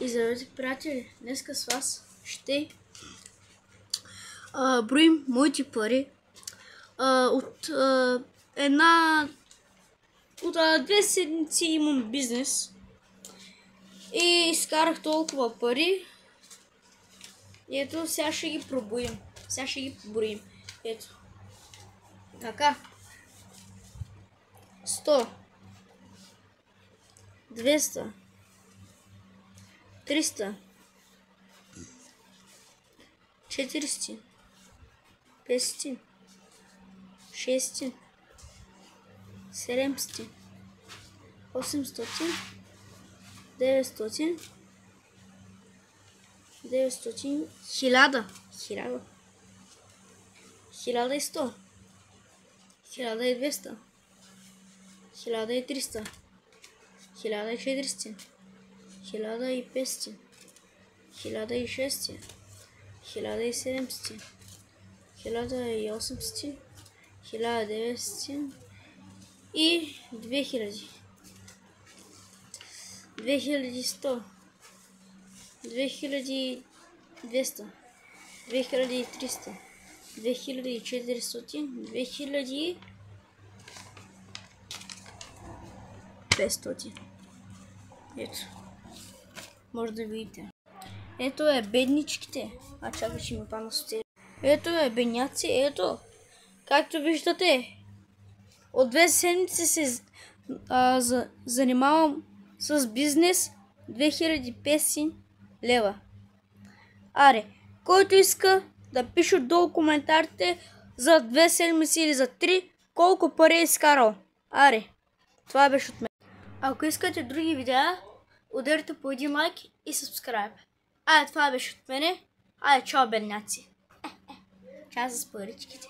И здравейте, приятели! Днеска с вас ще броим моите пари от 2 седмици имам бизнес и изкарах толкова пари. И ето сега ще ги проброим. Ето. Така. 100, 200, 300, 400, 500, 600, 700, 800, 900, 900, 1000, 1100, 1200, 1300, 1400, 1500, 1600, 1700, 1800, 1900 и 2000. 2100, 2200, 2300, 2400, 2500. Ето. Може да видите. Ето е бедничките. Чакай, че ми падна соци. Ето е бедняци. Ето. Както виждате, от 2 седмици се занимавам с бизнес. 2500 лева. Аре, който иска да пише долу коментарите за 2 седмици или за 3, колко пари е изкарал. Аре, това беше от мен. Ако искате други видеа, ударите по един лайк и subscribe. Това беше от мене. Чао, бедняци. Чао с паричките.